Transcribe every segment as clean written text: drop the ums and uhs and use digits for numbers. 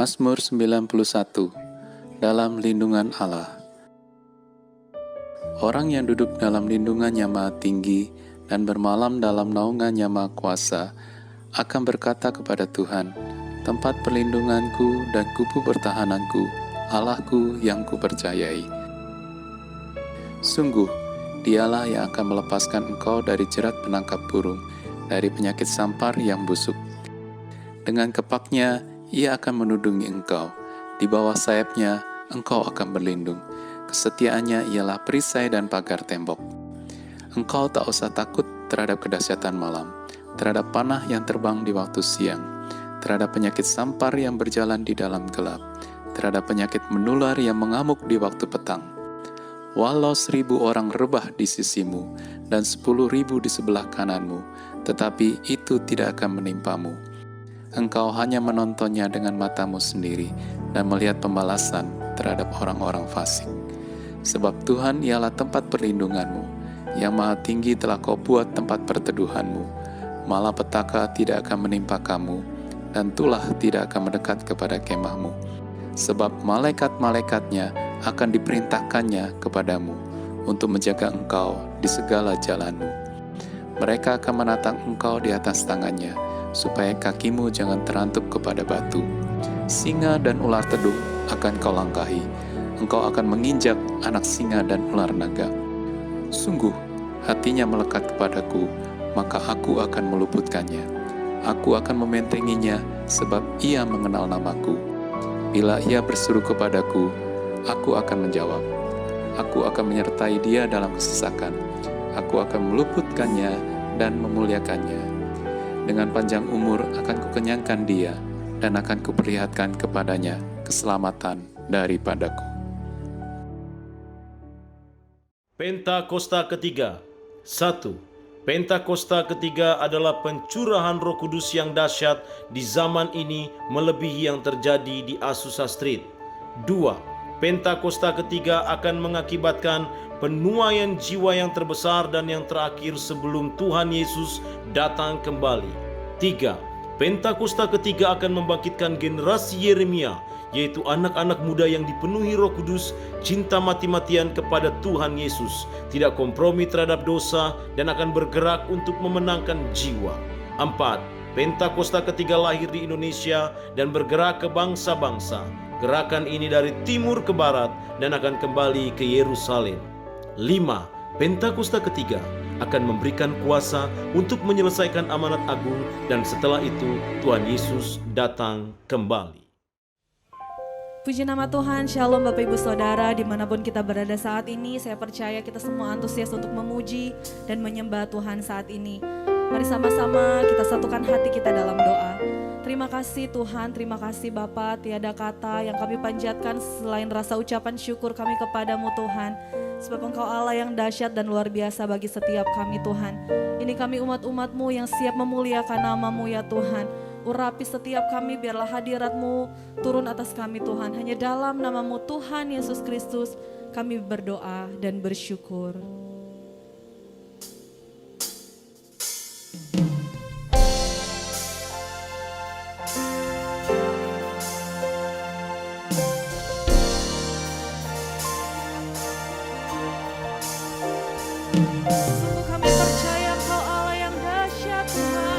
Mazmur 91. Dalam lindungan Allah. Orang yang duduk dalam lindungannya Maha Tinggi dan bermalam dalam naungannya Maha Kuasa akan berkata kepada Tuhan, tempat perlindunganku dan kubu pertahananku, Allahku yang kupercayai. Sungguh, Dialah yang akan melepaskan engkau dari jerat penangkap burung, dari penyakit sampar yang busuk. Dengan kepaknya, Ia akan menudungi engkau. Di bawah sayapnya, engkau akan berlindung. Kesetiaannya ialah perisai dan pagar tembok. Engkau tak usah takut terhadap kedahsyatan malam, terhadap panah yang terbang di waktu siang, terhadap penyakit sampar yang berjalan di dalam gelap, terhadap penyakit menular yang mengamuk di waktu petang. Walau 1.000 orang rebah di sisimu dan 10.000 di sebelah kananmu, tetapi itu tidak akan menimpamu. Engkau hanya menontonnya dengan matamu sendiri dan melihat pembalasan terhadap orang-orang fasik. Sebab Tuhan ialah tempat perlindunganmu, yang Maha Tinggi telah kau buat tempat perteduhanmu. Malapetaka tidak akan menimpa kamu, dan tulah tidak akan mendekat kepada kemahmu. Sebab malaikat-malaikatnya akan diperintahkannya kepadamu untuk menjaga engkau di segala jalanmu. Mereka akan menatang engkau di atas tangannya, supaya kakimu jangan terantuk kepada batu. Singa dan ular tedung akan kau langkahi. Engkau akan menginjak anak singa dan ular naga. Sungguh, hatinya melekat kepadaku, maka aku akan meluputkannya. Aku akan membentenginya, sebab ia mengenal namaku. Bila ia berseru kepadaku, aku akan menjawab. Aku akan menyertai dia dalam kesesakan. Aku akan meluputkannya dan memuliakannya. Dengan panjang umur akan kukenyangkan dia, dan akan kuperlihatkan kepadanya keselamatan daripadaku. Pentakosta ketiga. 1. Pentakosta ketiga adalah pencurahan Roh Kudus yang dahsyat di zaman ini melebihi yang terjadi di Azusa Street. 2. Pentakosta ketiga akan mengakibatkan penuaian jiwa yang terbesar dan yang terakhir sebelum Tuhan Yesus datang kembali. 3. Pentakosta ketiga akan membangkitkan generasi Yeremia, yaitu anak-anak muda yang dipenuhi Roh Kudus, cinta mati-matian kepada Tuhan Yesus, tidak kompromi terhadap dosa, dan akan bergerak untuk memenangkan jiwa. 4. Pentakosta ketiga lahir di Indonesia dan bergerak ke bangsa-bangsa. Gerakan ini dari timur ke barat dan akan kembali ke Yerusalem. 5. Pentakosta ketiga akan memberikan kuasa untuk menyelesaikan amanat agung, dan setelah itu Tuhan Yesus datang kembali. Puji nama Tuhan, Shalom Bapak Ibu Saudara, dimanapun kita berada saat ini, saya percaya kita semua antusias untuk memuji dan menyembah Tuhan saat ini. Mari sama-sama kita satukan hati kita dalam doa. Terima kasih Tuhan, terima kasih Bapa, tiada kata yang kami panjatkan selain rasa ucapan syukur kami kepadamu Tuhan. Sebab Engkau Allah yang dahsyat dan luar biasa bagi setiap kami Tuhan. Ini kami umat-umat-Mu yang siap memuliakan nama-Mu ya Tuhan. Urapi setiap kami, biarlah hadirat-Mu turun atas kami Tuhan. Hanya dalam nama-Mu Tuhan Yesus Kristus kami berdoa dan bersyukur. Sungguh kami percaya Engkau Allah yang dahsyat Tuhan.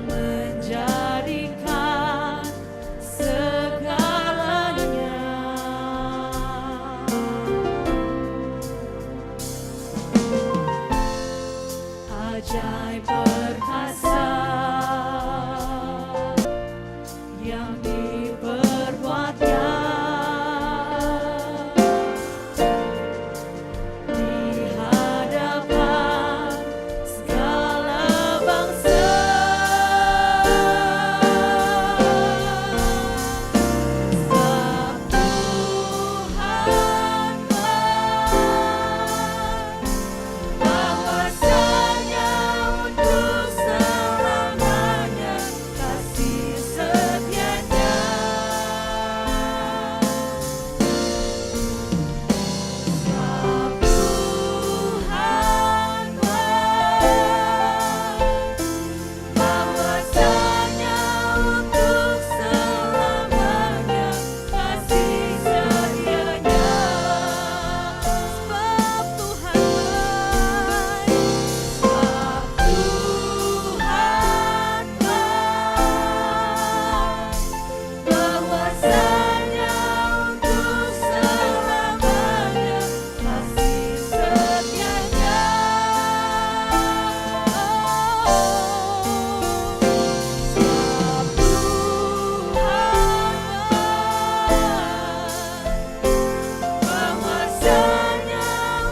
menjadikan segalanya. Ajaib perkasa yang diperbuatnya di hadapan segala bangsa. Sebab Tuhan bahwasanya untuk selamanya kasih setianya. Sebab Tuhan bahwasanya untuk selamanya kasih setianya. Sebab Tuhan bahwasanya untuk selamanya kasih setianya. Sebab Tuhan bahwasanya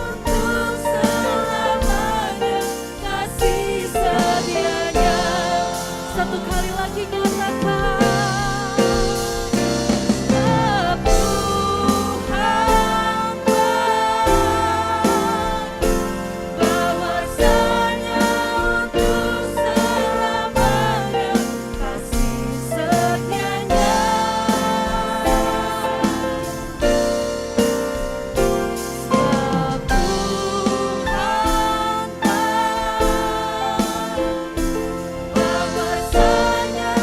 untuk selamanya kasih setianya. Satu kali lagi nyatakan. Sebab Tuhan bahwasanya untuk selamanya kasih setianya. Sebab Tuhan bahwasanya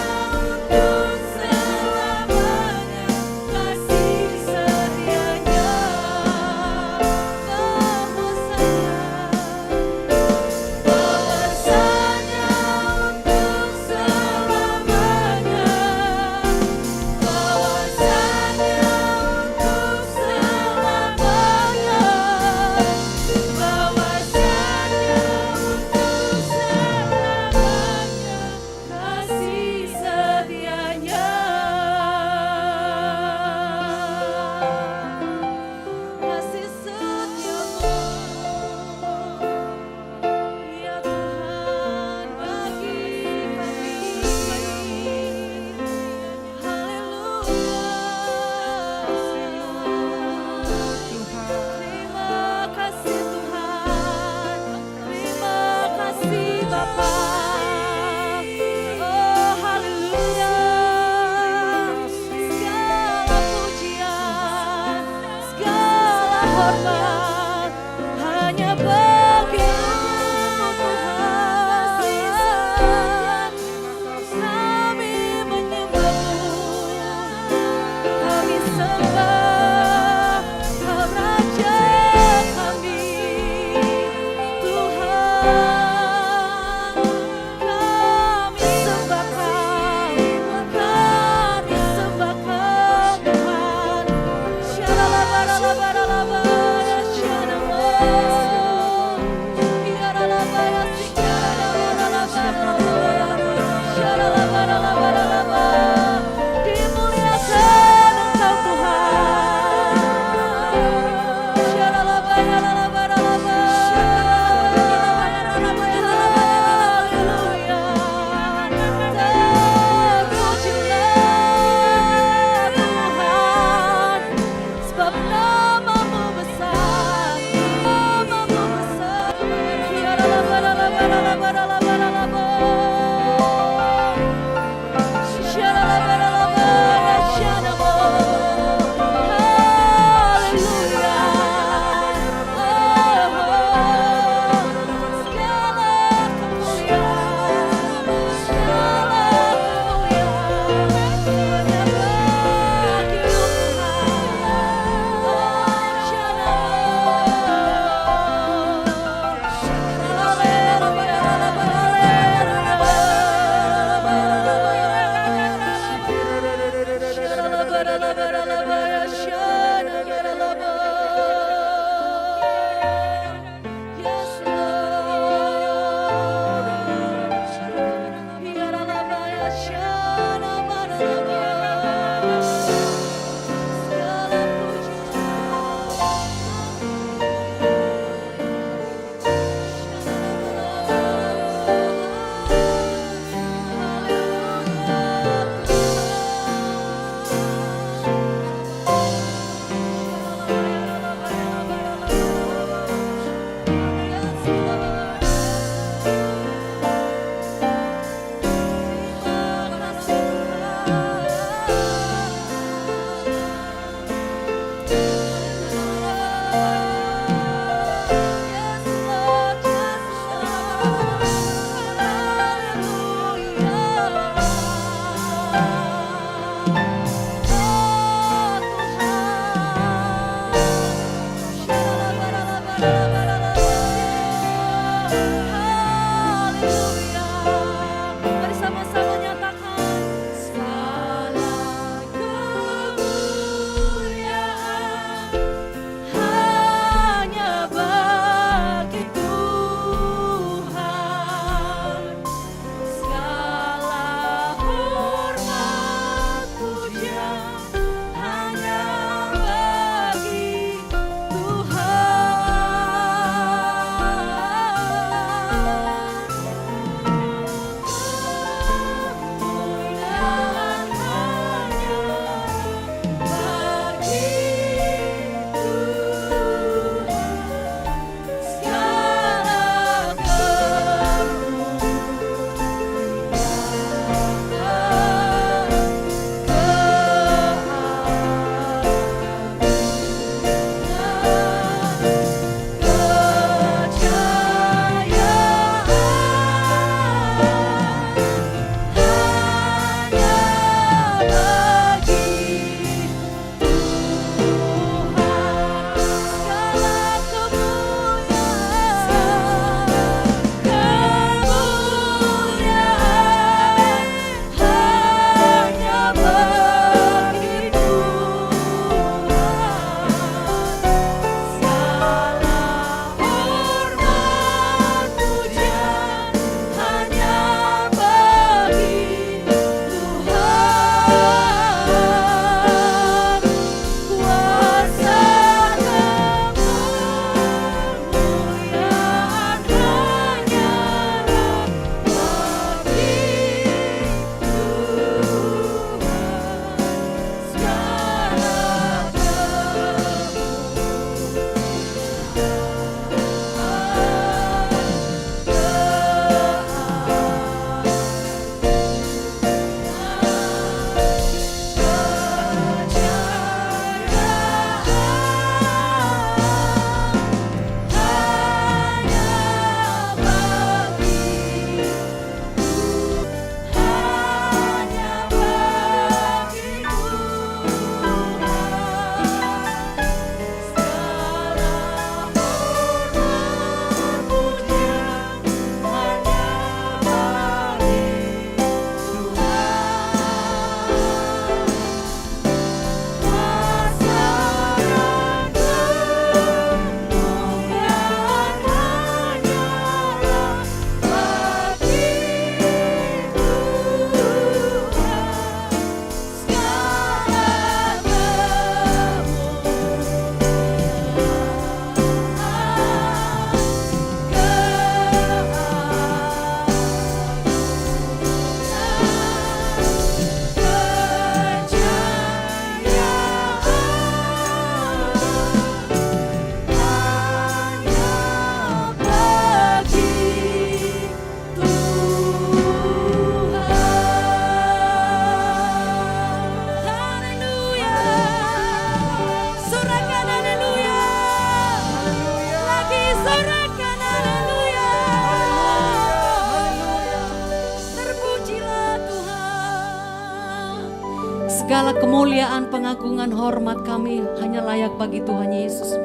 segala kemuliaan, pengagungan, hormat kami hanya layak bagi Tuhan Yesus.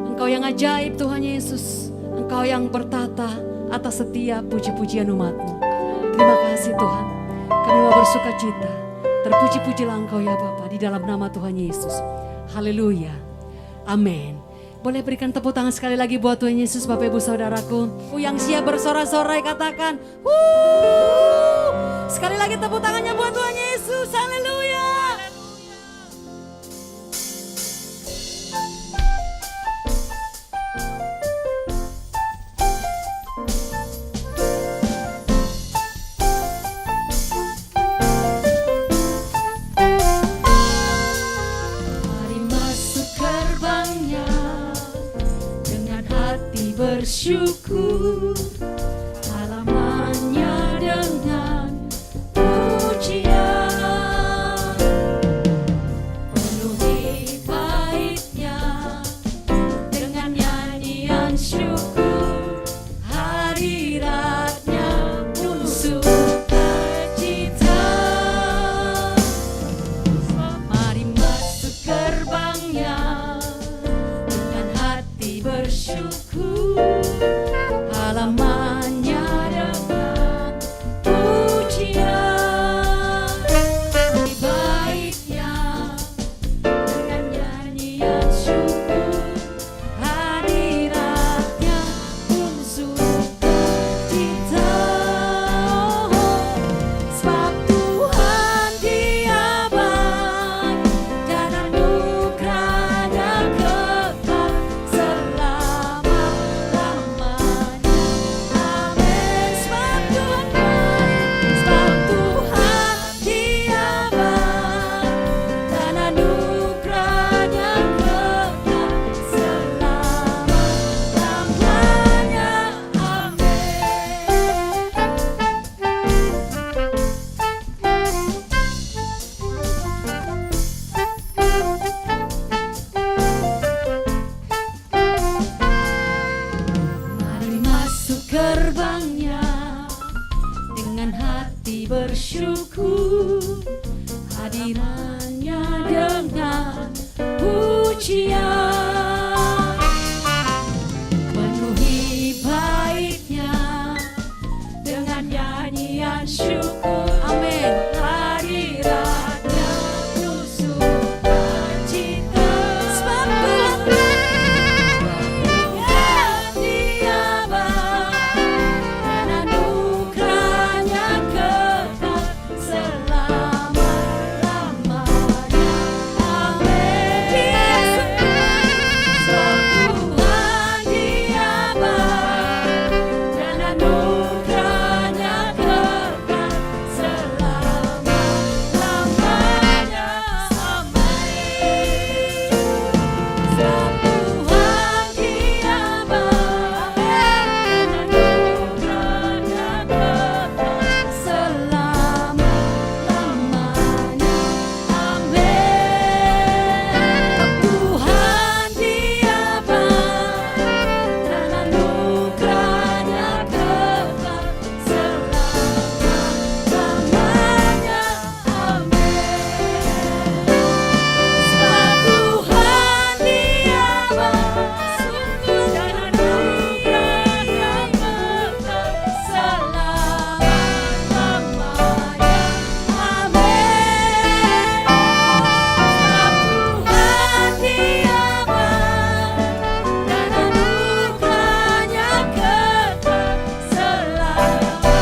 Engkau yang ajaib Tuhan Yesus. Engkau yang bertata atas setiap puji-pujian umat-Mu. Terima kasih Tuhan. Kami mau bersuka cita. Terpuji-pujilah Engkau ya Bapa di dalam nama Tuhan Yesus. Haleluya. Amin. Boleh berikan tepuk tangan sekali lagi buat Tuhan Yesus, Bapak Ibu Saudaraku. Yang siap bersorak-sorai katakan, "Wuh!" Sekali lagi tepuk tangannya buat Tuhan Yesus. Haleluya. Bersyukur halamannya dengan pujian, penuhi baitnya dengan nyanyian syukur, hadiratnya pun sukacita. Mari masuk gerbangnya dengan hati bersyukur, halamannya dengan pujian, di baitnya dengan nyanyian syukur, hadiratnya pun sukacita. Sebab Tuhan Dia baik dan anugerahnya kekal selama-lamanya. Amin. Sebab Tuhan baik, sebab Tuhan Dia baik dan anugerahnya kekal selama-lamanya. Mari masuk gerbangnya dengan hati bersyukur, hadirannya dengan pujian, penuhi baitnya dengan nyanyian syukur. Amin. Hadiratnya penuh sukacita. Sebab Tuhan Dia baik dan anugerahnya kekal selama-lamanya. Amin. Sebab Tuhan Dia baik dan anugerahnya kekal selama-lamanya. Amin. Sebab Tuhan Dia baik dan anugerahnya kekal selama-lamanya. Amin. Tuhan Dia baik dan anugerahnya kekal selama-lamanya. Amin. Sebab Tuhan Dia baik dan anugerahnya kekal selama-lamanya. Amin. Sebab Tuhan Dia baik dan anugerahnya kekal selama-lamanya.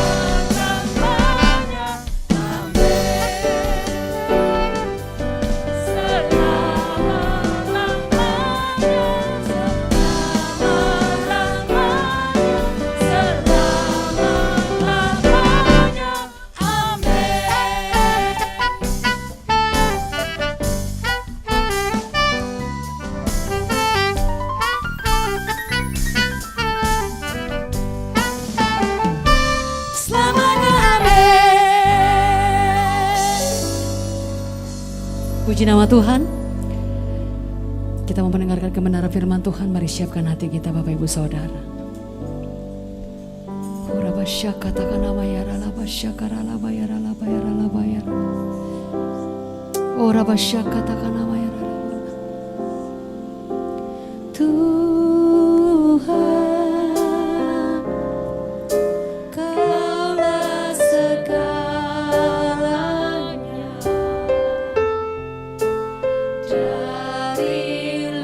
Selamanya amin. Puji nama Tuhan. Kita mau mendengarkan kebenaran firman Tuhan. Mari siapkan hati kita Bapak Ibu Saudara. Kurabasya katakan abayara labasyakara labayara labayara labayara. Ora basyaka takana maya rara. Tuhan, Kaulah segalanya. Dari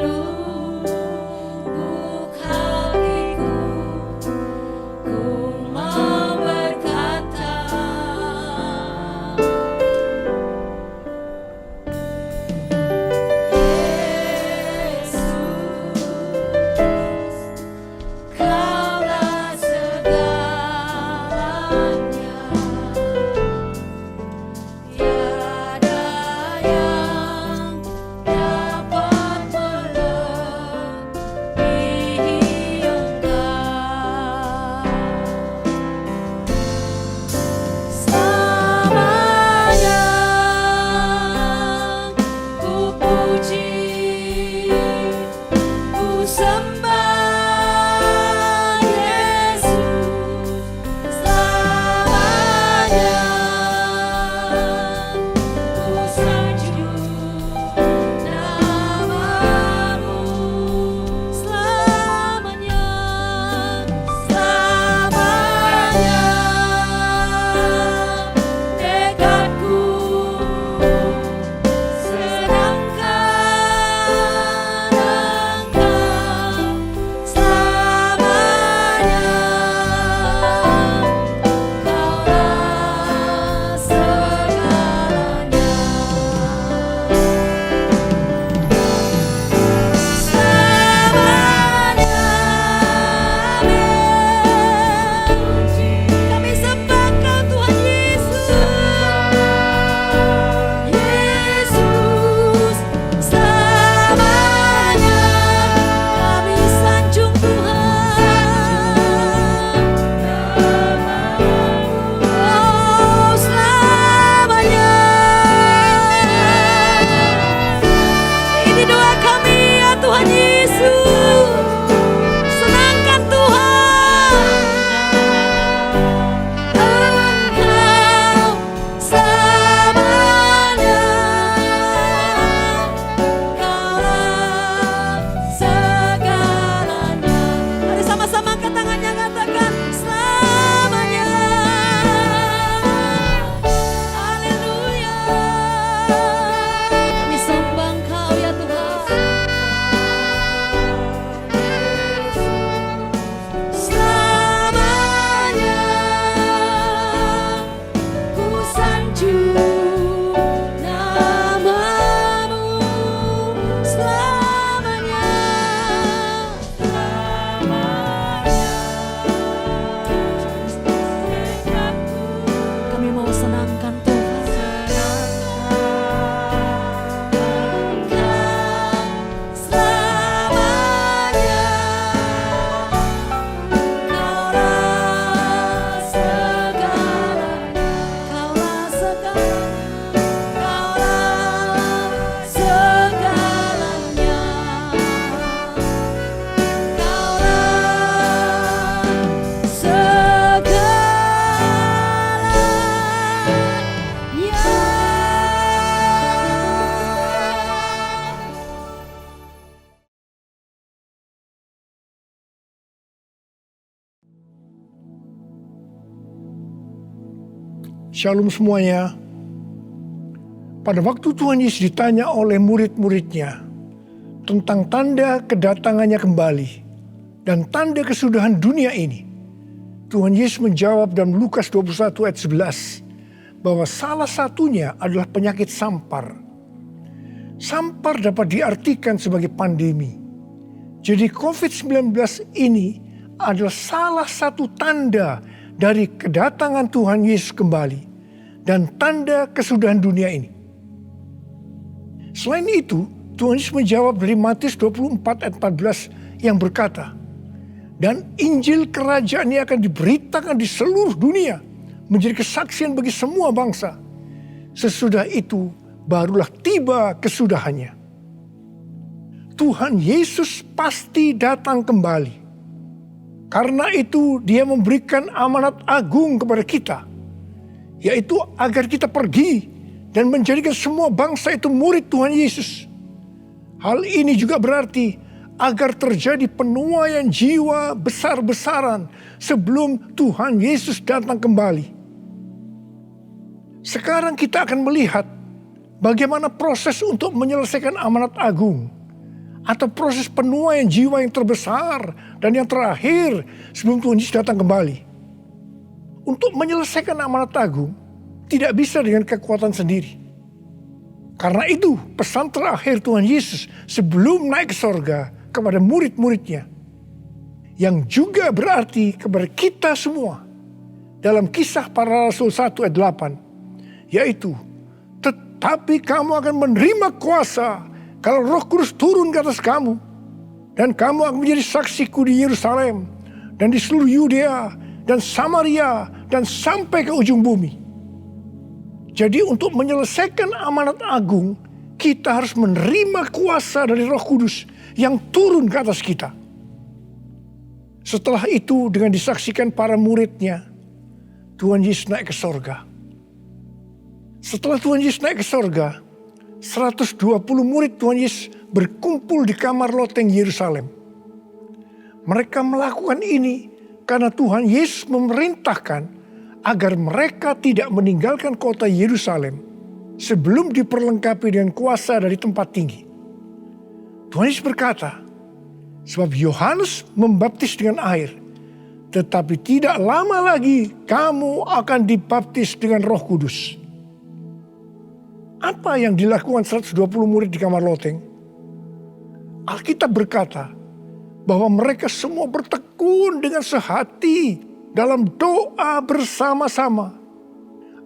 lubuk hatiku, ku mau berkata, Kaulah segalanya, tiada yang dapat melebihi Engkau. Selamanya ku puji, ku sembah Yesus. Selamanya ku sanjung namamu. Selamanya, selamanya dekatku, sedangkan Engkau selamanya Kaulah segalanya. Selamanya, amin. Kami sembah Kau Tuhan Yesus. Yesus, selamanya kami sanjung Tuhan. Oh, selamanya. Ini doa kami ya Tuhan Yesus. Senangkan Tuhan. Engkau selamanya, Kaulah segalanya. Mari sama-sama angkat tangannya, katakan selamanya. Haleluya. Kami sembah Engkau ya Tuhan. Selamanya ku sanjung namamu. Selamanya, kami mau senangkan Tuhan. Selamanya Kaulah segalanya, Kaulah segalanya, Kaulah segalanya, Kaulah Shalom semuanya. Pada waktu Tuhan Yesus ditanya oleh murid-muridnya tentang tanda kedatangannya kembali dan tanda kesudahan dunia ini, Tuhan Yesus menjawab dalam Lukas 21 ayat 11 bahwa salah satunya adalah penyakit sampar. Sampar dapat diartikan sebagai pandemi. Jadi COVID-19 ini adalah salah satu tanda dari kedatangan Tuhan Yesus kembali dan tanda kesudahan dunia ini. Selain itu, Tuhan Yesus menjawab dari Matius 24 ayat 14 yang berkata, dan Injil kerajaan ini akan diberitakan di seluruh dunia menjadi kesaksian bagi semua bangsa. Sesudah itu barulah tiba kesudahannya. Tuhan Yesus pasti datang kembali. Karena itu Dia memberikan amanat agung kepada kita, yaitu agar kita pergi dan menjadikan semua bangsa itu murid Tuhan Yesus. Hal ini juga berarti agar terjadi penuaian jiwa besar-besaran sebelum Tuhan Yesus datang kembali. Sekarang kita akan melihat bagaimana proses untuk menyelesaikan amanat agung atau proses penuaian jiwa yang terbesar dan yang terakhir sebelum Tuhan Yesus datang kembali. Untuk menyelesaikan amanat agung tidak bisa dengan kekuatan sendiri. Karena itu pesan terakhir Tuhan Yesus sebelum naik ke sorga kepada murid-muridnya, yang juga berarti kepada kita semua dalam Kisah Para Rasul 1 ayat 8, yaitu, tetapi kamu akan menerima kuasa kalau Roh Kudus turun ke atas kamu, dan kamu akan menjadi saksiku di Yerusalem dan di seluruh Yudea dan Samaria dan sampai ke ujung bumi. Jadi untuk menyelesaikan amanat agung, kita harus menerima kuasa dari Roh Kudus yang turun ke atas kita. Setelah itu dengan disaksikan para muridnya, Tuhan Yesus naik ke sorga. Setelah Tuhan Yesus naik ke sorga, 120 murid Tuhan Yesus berkumpul di kamar loteng Yerusalem. Mereka melakukan ini karena Tuhan Yesus memerintahkan agar mereka tidak meninggalkan kota Yerusalem sebelum diperlengkapi dengan kuasa dari tempat tinggi. Tuhan Yesus berkata, sebab Yohanes membaptis dengan air, tetapi tidak lama lagi kamu akan dibaptis dengan Roh Kudus. Apa yang dilakukan 120 murid di kamar loteng? Alkitab berkata bahwa mereka semua bertekun dengan sehati dalam doa bersama-sama.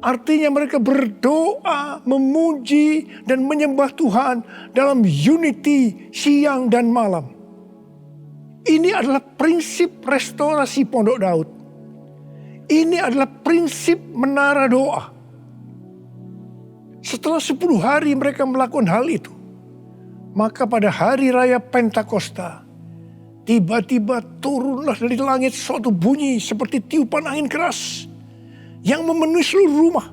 Artinya mereka berdoa, memuji dan menyembah Tuhan dalam unity siang dan malam. Ini adalah prinsip restorasi Pondok Daud. Ini adalah prinsip menara doa. Setelah 10 hari mereka melakukan hal itu, maka pada hari raya Pentakosta, tiba-tiba turunlah dari langit suatu bunyi seperti tiupan angin keras yang memenuhi seluruh rumah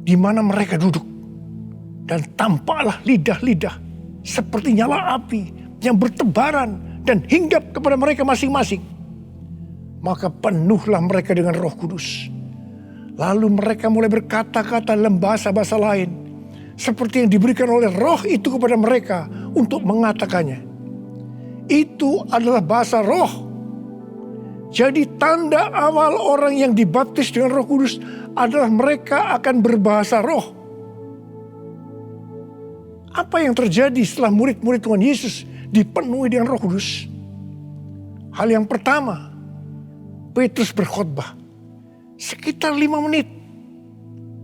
di mana mereka duduk. Dan tampaklah lidah-lidah seperti nyala api yang bertebaran dan hinggap kepada mereka masing-masing. Maka penuhlah mereka dengan Roh Kudus. Lalu mereka mulai berkata-kata dalam bahasa-bahasa lain seperti yang diberikan oleh Roh itu kepada mereka untuk mengatakannya. Itu adalah bahasa roh. Jadi tanda awal orang yang dibaptis dengan Roh Kudus adalah mereka akan berbahasa roh. Apa yang terjadi setelah murid-murid Tuhan Yesus dipenuhi dengan Roh Kudus? Hal yang pertama, Petrus berkhotbah sekitar 5 menit.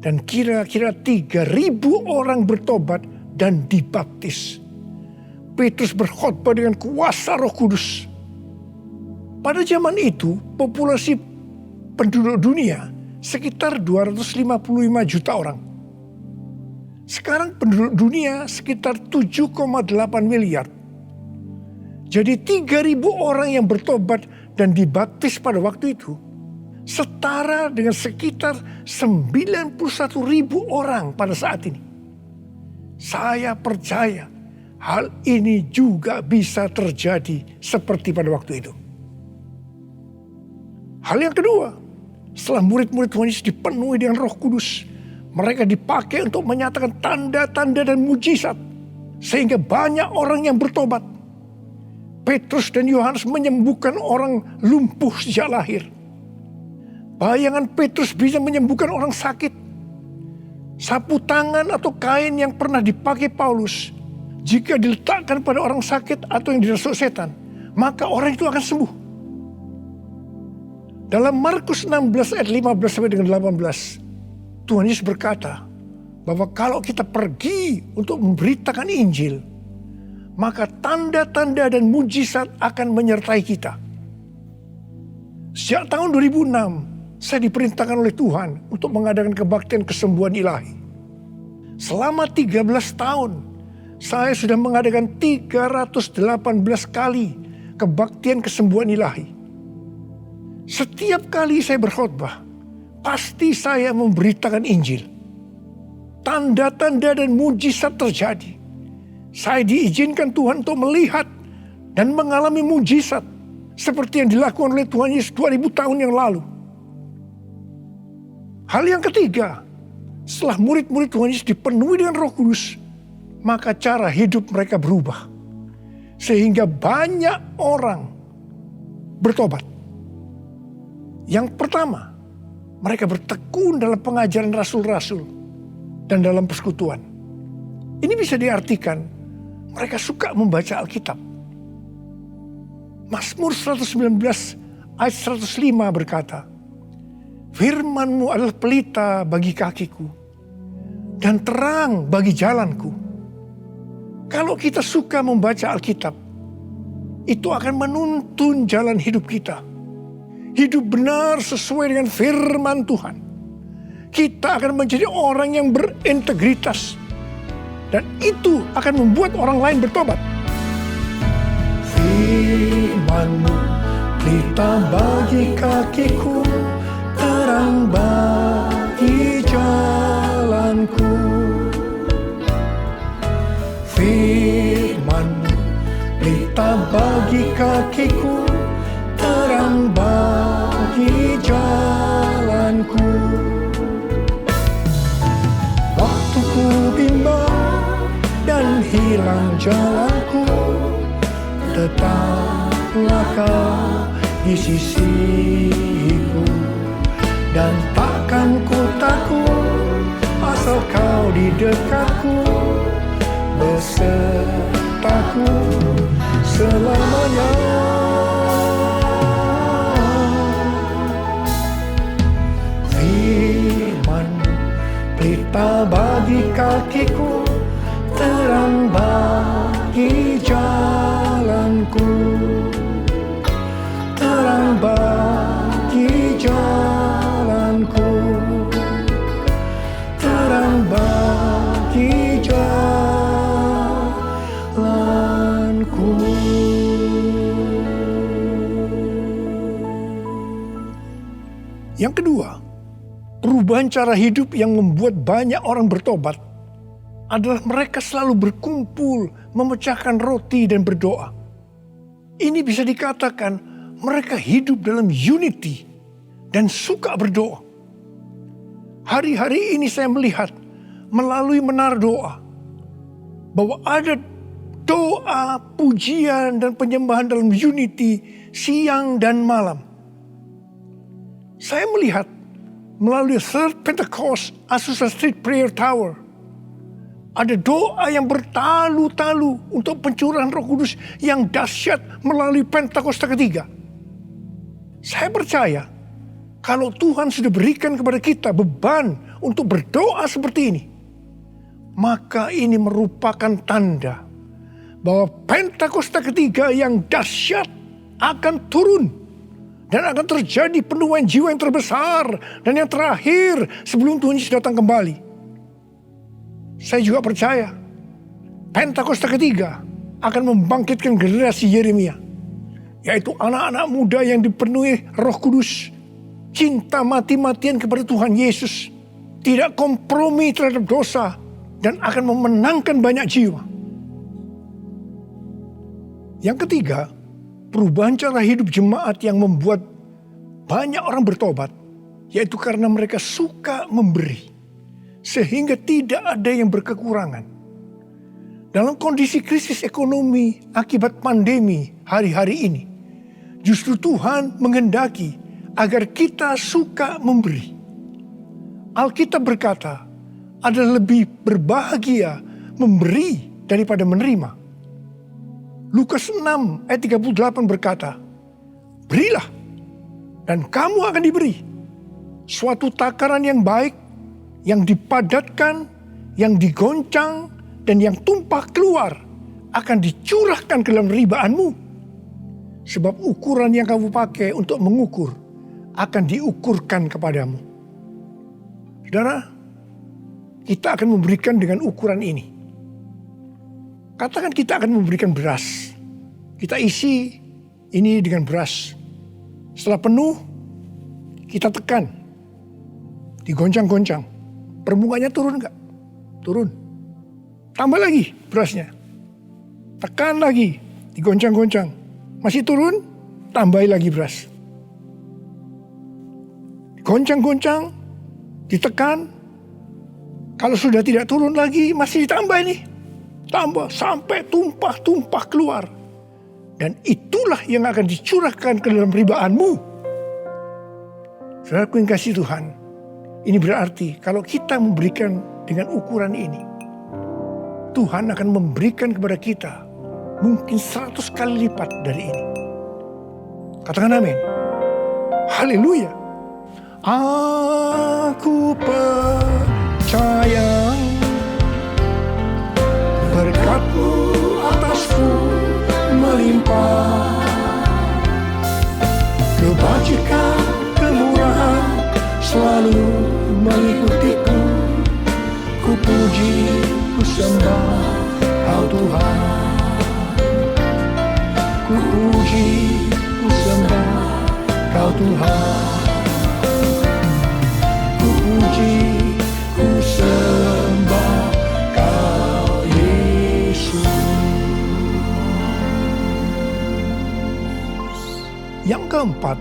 Dan kira-kira 3.000 orang bertobat dan dibaptis. Petrus berkhotbah dengan kuasa Roh Kudus. Pada zaman itu, populasi penduduk dunia sekitar 255 juta orang. Sekarang penduduk dunia sekitar 7,8 miliar. Jadi 3.000 orang yang bertobat dan dibaptis pada waktu itu setara dengan sekitar 91.000 orang pada saat ini. Saya percaya hal ini juga bisa terjadi seperti pada waktu itu. Hal yang kedua, setelah murid-murid Tuhan Yesus dipenuhi dengan Roh Kudus, mereka dipakai untuk menyatakan tanda-tanda dan mujizat, sehingga banyak orang yang bertobat. Petrus dan Yohanes menyembuhkan orang lumpuh sejak lahir. Bayangan Petrus bisa menyembuhkan orang sakit. Sapu tangan atau kain yang pernah dipakai Paulus, jika diletakkan pada orang sakit atau yang dirasuk setan, maka orang itu akan sembuh. Dalam Markus 16 ayat 15 sampai dengan 18, Tuhan Yesus berkata bahwa kalau kita pergi untuk memberitakan Injil, maka tanda-tanda dan mujizat akan menyertai kita. Sejak tahun 2006, saya diperintahkan oleh Tuhan untuk mengadakan kebaktian kesembuhan ilahi. Selama 13 tahun, saya sudah mengadakan 318 kali kebaktian kesembuhan ilahi. Setiap kali saya berkhotbah, pasti saya memberitakan Injil. tanda-tanda dan mujizat terjadi. Saya diizinkan Tuhan untuk melihat dan mengalami mujizat seperti yang dilakukan oleh Tuhan Yesus 2000 tahun yang lalu. Hal yang ketiga, setelah murid-murid Tuhan Yesus dipenuhi dengan Roh Kudus, maka cara hidup mereka berubah. Sehingga banyak orang bertobat. Yang pertama, mereka bertekun dalam pengajaran rasul-rasul dan dalam persekutuan. Ini bisa diartikan mereka suka membaca Alkitab. Mazmur 119 ayat 105 berkata, "Firman-Mu adalah pelita bagi kakiku dan terang bagi jalanku." Kalau kita suka membaca Alkitab, itu akan menuntun jalan hidup kita. Hidup benar sesuai dengan firman Tuhan. Kita akan menjadi orang yang berintegritas. Dan itu akan membuat orang lain bertobat. Firman-Mu pelita bagi kakiku, terang bagi jalanku. Firman-Mu pelita bagi kakiku, terang bagi jalanku. Waktu ku bimbang dan hilang jalanku, tetaplah Kau di sisiku. Dan takkan ku takut asal Kau di dekatku, besertaku selamanya. Firman pelita bagi kakiku, terang bagi jalanku. Terang bagi jalanku. Terang bagi jalanku. Yang kedua, perubahan cara hidup yang membuat banyak orang bertobat adalah mereka selalu berkumpul, memecahkan roti dan berdoa. Ini bisa dikatakan mereka hidup dalam unity dan suka berdoa. Hari-hari ini saya melihat melalui menara doa bahwa ada doa, pujian dan penyembahan dalam unity siang dan malam. Saya melihat melalui Third Pentecost Azusa Street Prayer Tower ada doa yang bertalu-talu untuk pencurahan Roh Kudus yang dahsyat melalui Pentakosta ketiga. Saya percaya kalau Tuhan sudah berikan kepada kita beban untuk berdoa seperti ini, maka ini merupakan tanda bahwa Pentakosta ketiga yang dahsyat akan turun dan akan terjadi penuaian jiwa yang terbesar dan yang terakhir sebelum Tuhan Yesus datang kembali. Saya juga percaya Pentakosta ketiga akan membangkitkan generasi Yeremia, yaitu anak-anak muda yang dipenuhi Roh Kudus, cinta mati-matian kepada Tuhan Yesus, tidak kompromi terhadap dosa, dan akan memenangkan banyak jiwa. Yang ketiga, perubahan cara hidup jemaat yang membuat banyak orang bertobat, yaitu karena mereka suka memberi, sehingga tidak ada yang berkekurangan. Dalam kondisi krisis ekonomi akibat pandemi hari-hari ini, justru Tuhan menghendaki agar kita suka memberi. Alkitab berkata, adalah lebih berbahagia memberi daripada menerima. Lukas 6 ayat 38 berkata, "Berilah dan kamu akan diberi. Suatu takaran yang baik, yang dipadatkan, yang digoncang, dan yang tumpah keluar akan dicurahkan ke dalam ribaanmu. Sebab ukuran yang kamu pakai untuk mengukur akan diukurkan kepadamu." Saudara, kita akan memberikan dengan ukuran ini. Katakan kita akan memberikan beras. Kita isi ini dengan beras. Setelah penuh, kita tekan. Digoncang-goncang. Permukaannya turun enggak? turun. Tambah lagi berasnya. Tekan lagi, digoncang-goncang. Masih turun, tambahi lagi beras. Goncang-goncang, ditekan. Kalau sudah tidak turun lagi, masih ditambah ini. Tambah sampai tumpah-tumpah keluar. Dan itulah yang akan dicurahkan ke dalam ribaanmu. Saudaraku yang kasih Tuhan, ini berarti kalau kita memberikan dengan ukuran ini, Tuhan akan memberikan kepada kita mungkin 100 kali lipat dari ini. Katakan amin. Haleluya. Aku percaya berkat-Mu atasku melimpah, kebajikan, kemurahan selalu mengikutiku. Ku puji, ku sembah Kau Tuhan. Ku puji, ku sembah Kau Tuhan. Ku puji, ku sembah Kau Yesus. Yang keempat,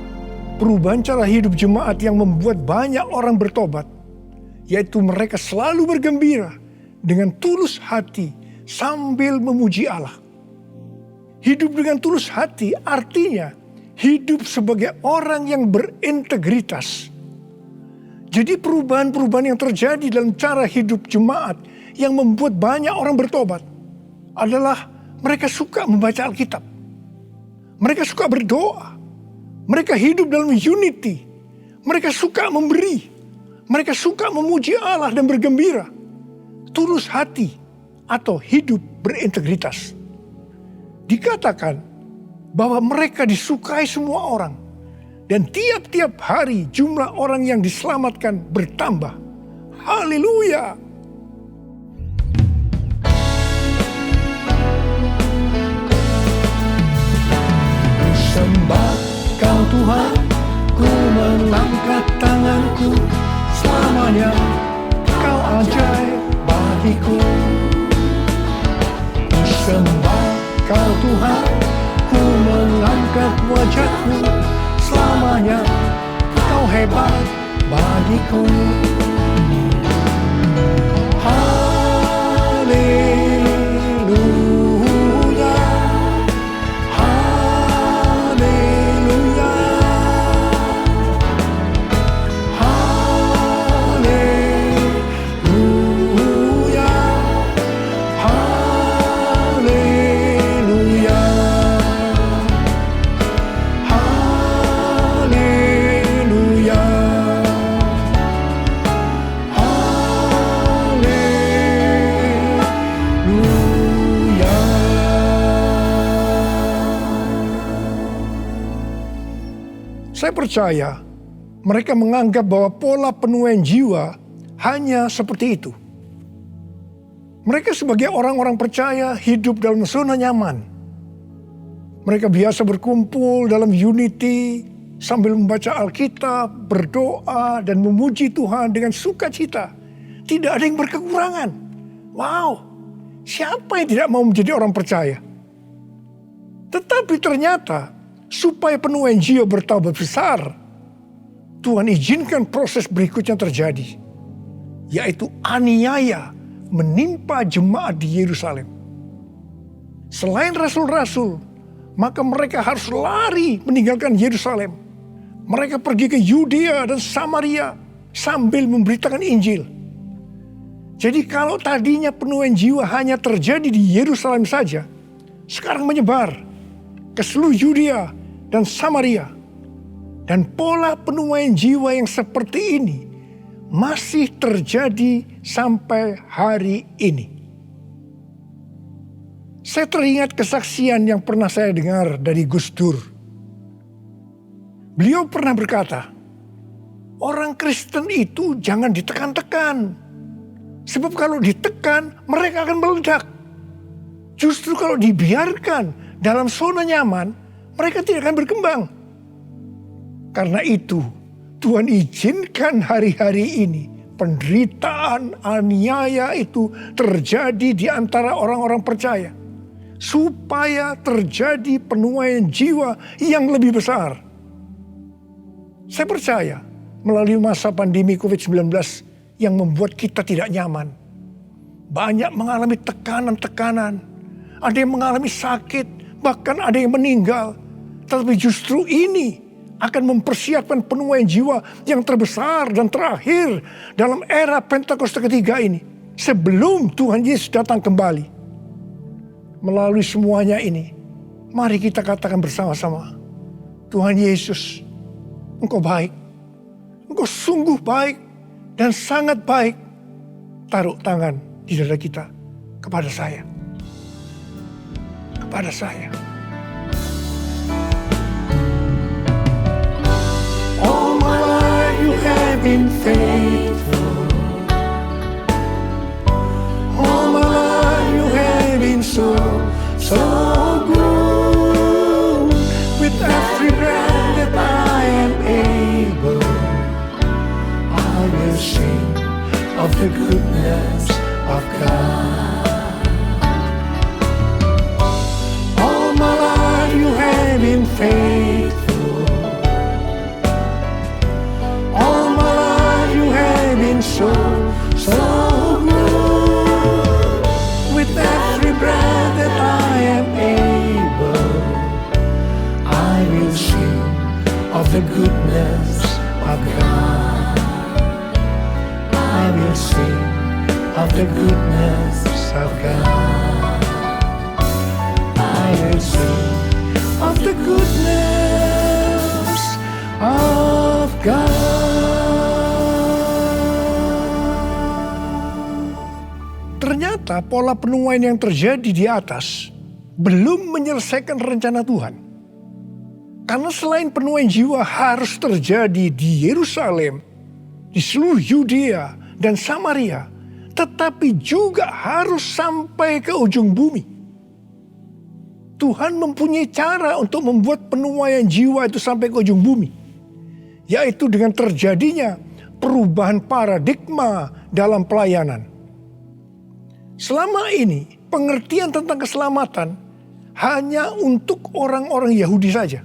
perubahan cara hidup jemaat yang membuat banyak orang bertobat, yaitu mereka selalu bergembira dengan tulus hati sambil memuji Allah. Hidup dengan tulus hati artinya hidup sebagai orang yang berintegritas. Jadi perubahan-perubahan yang terjadi dalam cara hidup jemaat yang membuat banyak orang bertobat adalah mereka suka membaca Alkitab. Mereka suka berdoa. Mereka hidup dalam unity. Mereka suka memberi. Mereka suka memuji Allah dan bergembira. Tulus hati atau hidup berintegritas. Dikatakan bahwa mereka disukai semua orang. Dan tiap-tiap hari jumlah orang yang diselamatkan bertambah. Haleluya! Sembah Kau Tuhan, ku mengangkat tanganku. Selamanya Kau ajaib bagiku. Sembah Kau Tuhan, ku mengangkat wajahku. Selamanya Kau hebat bagiku. Haleluya, haleluya, haleluya, haleluya. Haleluya, haleluya. Saya percaya mereka menganggap bahwa pola penuaian jiwa hanya seperti itu. Mereka sebagai orang-orang percaya hidup dalam zona nyaman. Mereka biasa berkumpul dalam unity sambil membaca Alkitab, berdoa, dan memuji Tuhan dengan sukacita. Tidak ada yang berkekurangan. Wow, siapa yang tidak mau menjadi orang percaya? Tetapi ternyata supaya penuaian jiwa bertambah besar, Tuhan izinkan proses berikutnya terjadi, yaitu aniaya menimpa jemaat di Yerusalem. Selain rasul-rasul, maka mereka harus lari meninggalkan Yerusalem. Mereka pergi ke Yudea dan Samaria sambil memberitakan Injil. Jadi kalau tadinya penuaian jiwa hanya terjadi di Yerusalem saja, sekarang menyebar ke seluruh Yudea dan Samaria. Dan pola penuaian jiwa yang seperti ini masih terjadi sampai hari ini. Saya teringat kesaksian yang pernah saya dengar dari Gus Dur. Beliau pernah berkata, orang Kristen itu jangan ditekan-tekan. Sebab kalau ditekan, mereka akan meledak. Justru kalau dibiarkan dalam zona nyaman, mereka tidak akan berkembang. Karena itu, Tuhan izinkan hari-hari ini penderitaan, aniaya itu terjadi di antara orang-orang percaya. Supaya terjadi penuaian jiwa yang lebih besar. Saya percaya melalui masa pandemi COVID-19 yang membuat kita tidak nyaman. Banyak mengalami tekanan-tekanan. Ada yang mengalami sakit, bahkan ada yang meninggal. Tetapi justru ini akan mempersiapkan penuaian jiwa yang terbesar dan terakhir dalam era Pentakosta ketiga ini. Sebelum Tuhan Yesus datang kembali. Melalui semuanya ini, mari kita katakan bersama-sama, Tuhan Yesus, Engkau baik. Engkau sungguh baik dan sangat baik. Taruh tangan di dada kita kepada saya. Kepada saya. All my life you have been faithful. All my life you have been so good. With every breath that I am able, I will sing of the goodness of God. All my life you have been faithful. All my life you have been so good. With every breath that I am able, I will sing of the goodness of God. I will sing of the goodness of God. I will sing of the goodness of God. Ternyata pola penuaian yang terjadi di atas belum menyelesaikan rencana Tuhan. Karena selain penuaian jiwa harus terjadi di Yerusalem, di seluruh Yudea dan Samaria, tetapi juga harus sampai ke ujung bumi. Tuhan mempunyai cara untuk membuat penuaian jiwa itu sampai ke ujung bumi, yaitu dengan terjadinya perubahan paradigma dalam pelayanan. Selama ini pengertian tentang keselamatan hanya untuk orang-orang Yahudi saja.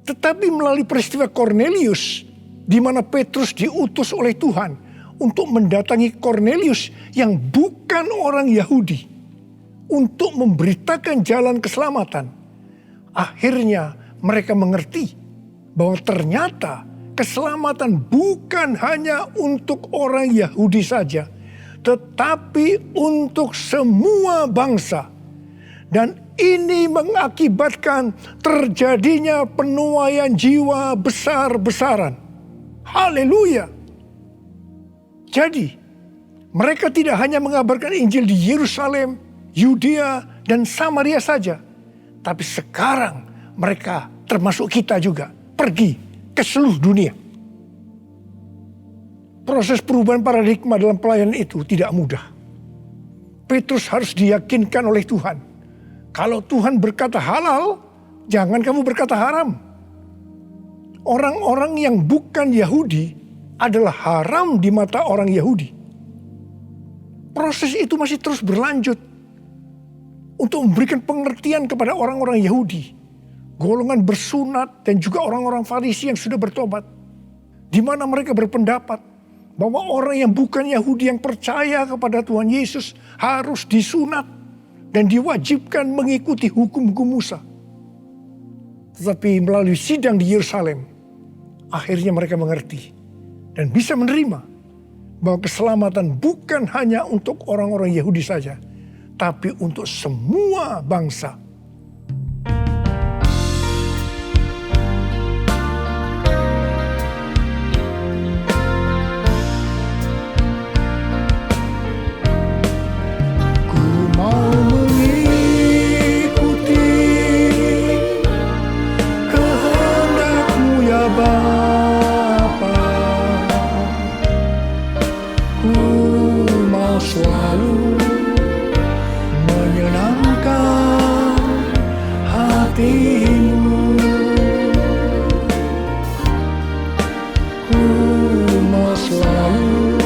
Tetapi melalui peristiwa Kornelius, di mana Petrus diutus oleh Tuhan untuk mendatangi Kornelius yang bukan orang Yahudi, untuk memberitakan jalan keselamatan. Akhirnya mereka mengerti bahwa ternyata keselamatan bukan hanya untuk orang Yahudi saja, tetapi untuk semua bangsa. Dan ini mengakibatkan terjadinya penuaian jiwa besar-besaran. Haleluya. Jadi, mereka tidak hanya mengabarkan Injil di Yerusalem, Yudea, dan Samaria saja. Tapi sekarang mereka termasuk kita juga pergi ke seluruh dunia. Proses perubahan paradigma dalam pelayanan itu tidak mudah. Petrus harus diyakinkan oleh Tuhan. Kalau Tuhan berkata halal, jangan kamu berkata haram. Orang-orang yang bukan Yahudi adalah haram di mata orang Yahudi. Proses itu masih terus berlanjut untuk memberikan pengertian kepada orang-orang Yahudi, golongan bersunat dan juga orang-orang Farisi yang sudah bertobat, di mana mereka berpendapat bahwa orang yang bukan Yahudi yang percaya kepada Tuhan Yesus harus disunat dan diwajibkan mengikuti hukum-hukum Musa. Tetapi melalui sidang di Yerusalem, akhirnya mereka mengerti dan bisa menerima bahwa keselamatan bukan hanya untuk orang-orang Yahudi saja, tapi untuk semua bangsa. Selalu menyenangkan hatimu. Ku mau selalu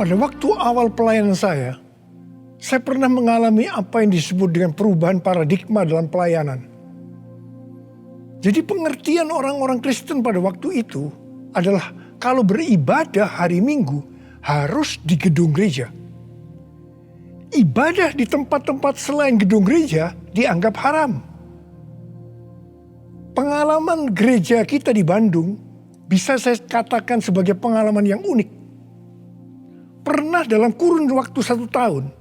Pada waktu awal pelayanan saya pernah mengalami apa yang disebut dengan perubahan paradigma dalam pelayanan. Jadi pengertian orang-orang Kristen pada waktu itu adalah kalau beribadah hari Minggu harus di gedung gereja. Ibadah di tempat-tempat selain gedung gereja dianggap haram. Pengalaman gereja kita di Bandung bisa saya katakan sebagai pengalaman yang unik. Pernah dalam kurun waktu 1 tahun,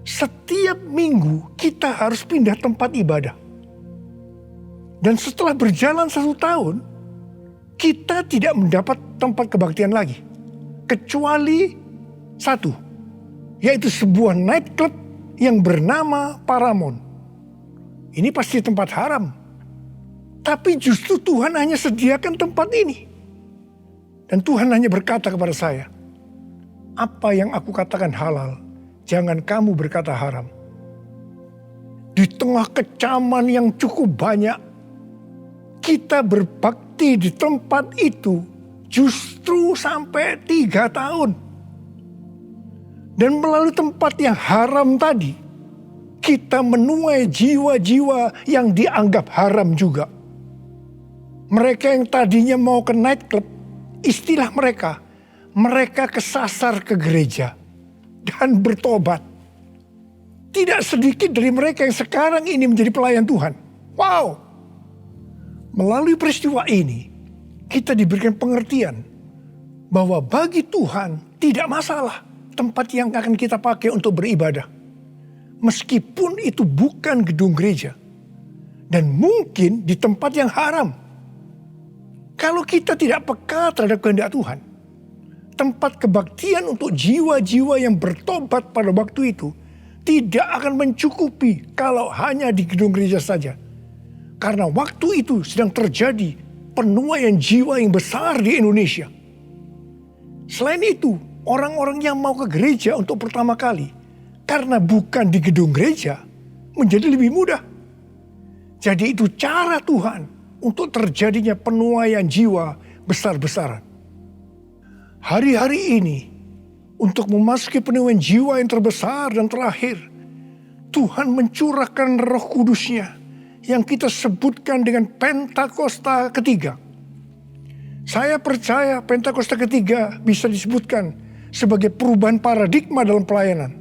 setiap minggu kita harus pindah tempat ibadah. Dan setelah berjalan 1 tahun, kita tidak mendapat tempat kebaktian lagi. Kecuali satu, yaitu sebuah nightclub yang bernama Paramount. Ini pasti tempat haram. Tapi justru Tuhan hanya sediakan tempat ini. Dan Tuhan hanya berkata kepada saya, apa yang aku katakan halal, jangan kamu berkata haram. Di tengah kecaman yang cukup banyak, kita berbakti di tempat itu justru sampai 3 tahun. Dan melalui tempat yang haram tadi, kita menuai jiwa-jiwa yang dianggap haram juga. Mereka yang tadinya mau ke nightclub, istilah mereka kesasar ke gereja dan bertobat. Tidak sedikit dari mereka yang sekarang ini menjadi pelayan Tuhan. Wow! Melalui peristiwa ini, kita diberikan pengertian bahwa bagi Tuhan tidak masalah tempat yang akan kita pakai untuk beribadah. Meskipun itu bukan gedung gereja. Dan mungkin di tempat yang haram. Kalau kita tidak peka terhadap kehendak Tuhan, tempat kebaktian untuk jiwa-jiwa yang bertobat pada waktu itu tidak akan mencukupi kalau hanya di gedung gereja saja. Karena waktu itu sedang terjadi penuaian jiwa yang besar di Indonesia. Selain itu, orang-orang yang mau ke gereja untuk pertama kali, karena bukan di gedung gereja, menjadi lebih mudah. Jadi itu cara Tuhan untuk terjadinya penuaian jiwa besar-besaran. Hari-hari ini, untuk memasuki penuaian jiwa yang terbesar dan terakhir, Tuhan mencurahkan Roh Kudus-Nya yang kita sebutkan dengan Pentakosta ketiga. Saya percaya Pentakosta ketiga bisa disebutkan sebagai perubahan paradigma dalam pelayanan.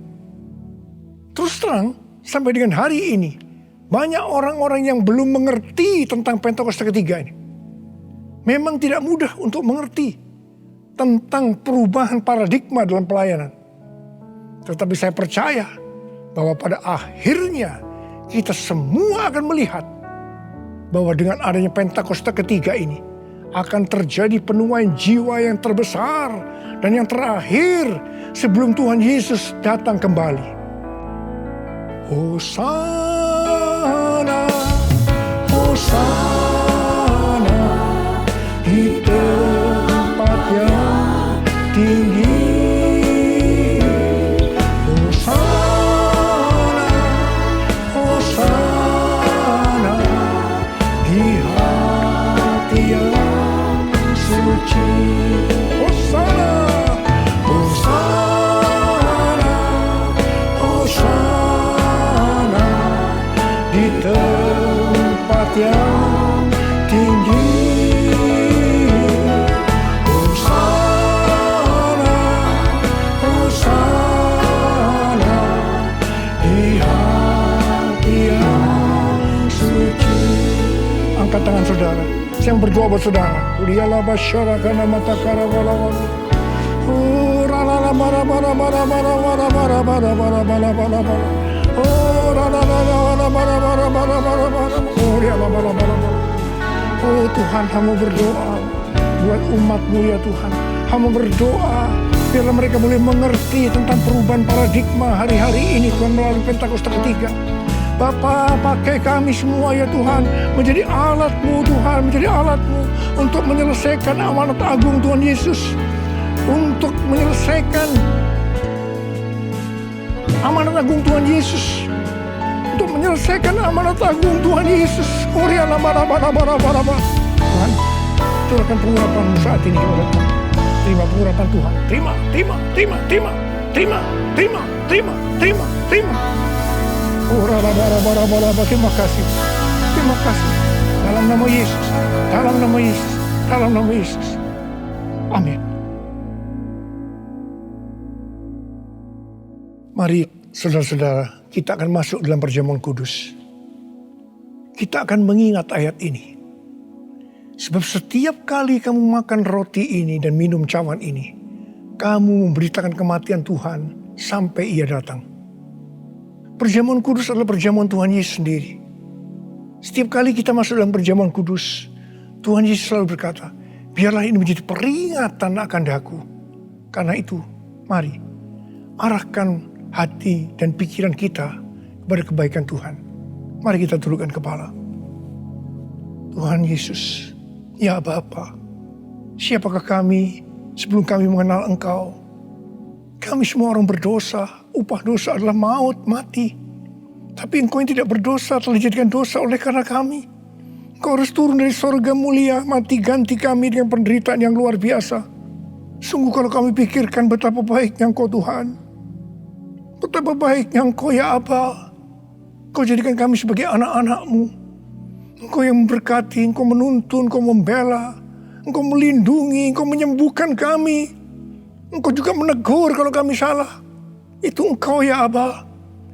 Terus terang, sampai dengan hari ini, banyak orang-orang yang belum mengerti tentang Pentakosta ketiga ini. Memang tidak mudah untuk mengerti tentang perubahan paradigma dalam pelayanan. Tetapi saya percaya bahwa pada akhirnya kita semua akan melihat bahwa dengan adanya Pentakosta ketiga ini akan terjadi penuaian jiwa yang terbesar dan yang terakhir sebelum Tuhan Yesus datang kembali. Hosana, Hosana di tempat yang tinggi. Hosana, Hosana di hati yang suci. Hosana, Hosana, Hosana di tempat yang tinggi. Hosana, Hosana di hati yang suci. Angkat tangan saudara, saya berdoa buat saudara. Lihatlah basyara kana mata kara wala wala. Rala bara bara bara bara bara bara bara bara bara bara bara. Oh rala bara bara bara bara bara bara. Oh lihatlah bara bara bara. Oh Tuhan, hamba berdoa buat umat-Mu ya Tuhan. Hamba berdoa biarlah mereka boleh mengerti tentang perubahan paradigma hari-hari ini Tuhan melalui Pentakosta ketiga. Bapa, pakai kami semua ya Tuhan menjadi alat-Mu Tuhan, menjadi alat-Mu untuk menyelesaikan amanat agung Tuhan Yesus. Untuk menyelesaikan amanat agung Tuhan Yesus. Untuk menyelesaikan amanat agung Tuhan Yesus. Tuhan, curahkan pengurapan-Mu saat ini kepada kami. Terima pengurapan Tuhan. Terima. terima. Oh, terima kasih. Terima kasih. Dalam nama Yesus. Dalam nama Yesus. Amin. Mari saudara-saudara, kita akan masuk dalam perjamuan kudus. Kita akan mengingat ayat ini. Sebab setiap kali kamu makan roti ini dan minum cawan ini, kamu memberitakan kematian Tuhan sampai Ia datang. Perjamuan kudus adalah perjamuan Tuhan Yesus sendiri. Setiap kali kita masuk dalam perjamuan kudus, Tuhan Yesus selalu berkata, biarlah ini menjadi peringatan akan daku. Karena itu, mari arahkan hati dan pikiran kita kepada kebaikan Tuhan. Mari kita tundukkan kepala. Tuhan Yesus, ya Bapa, siapakah kami sebelum kami mengenal Engkau? Kami semua orang berdosa, upah dosa adalah maut, mati. Tapi Engkau yang tidak berdosa telah dijadikan dosa oleh karena kami. Engkau harus turun dari sorga mulia, mati ganti kami dengan penderitaan yang luar biasa. Sungguh kalau kami pikirkan betapa baiknya Engkau Tuhan. Betapa baiknya Engkau ya Aba. Engkau jadikan kami sebagai anak-anak-Mu. Engkau yang memberkati, Engkau menuntun, Engkau membela, Engkau melindungi, Engkau menyembuhkan kami. Engkau juga menegur kalau kami salah. Itu Engkau ya Aba.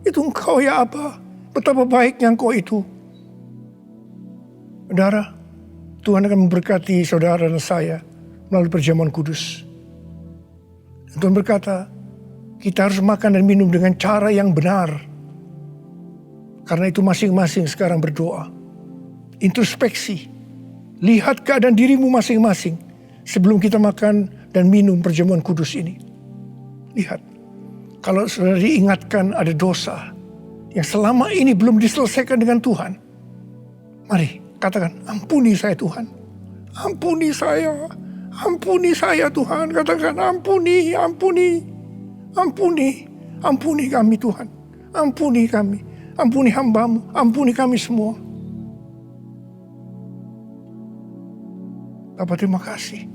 Itu Engkau ya Aba. Betapa baiknya Engkau itu. Saudara, Tuhan akan memberkati saudara dan saya melalui perjamuan kudus. Dan Tuhan berkata, kita harus makan dan minum dengan cara yang benar. Karena itu masing-masing sekarang berdoa. Introspeksi. Lihat keadaan dirimu masing-masing sebelum kita makan dan minum perjamuan kudus ini. Lihat. Kalau saudara diingatkan ada dosa yang selama ini belum diselesaikan dengan Tuhan. Mari katakan, ampuni saya Tuhan. Ampuni saya. Ampuni saya Tuhan. Katakan, ampuni. Ampuni kami Tuhan. Ampuni kami. Ampuni hamba-Mu. Ampuni kami semua. Bapa, terima kasih.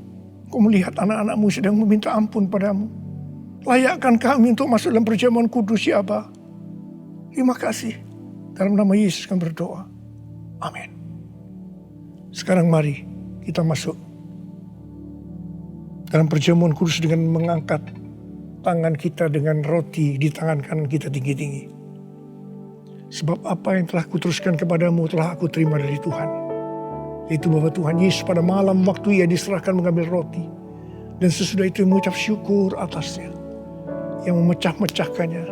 Kau melihat anak-anak-Mu sedang meminta ampun padamu. Layakkan kami untuk masuk dalam perjamuan kudus ya Aba. Terima kasih. Dalam nama Yesus kami berdoa. Amin. Sekarang mari kita masuk dalam perjamuan kudus dengan mengangkat tangan kita dengan roti di tangan kanan kita tinggi-tinggi. Sebab apa yang telah kuteruskan kepadamu telah aku terima dari Tuhan. Yaitu bahwa Tuhan Yesus pada malam waktu Ia diserahkan mengambil roti. Dan sesudah itu mengucap syukur atasnya. Yang memecah-mecahkannya.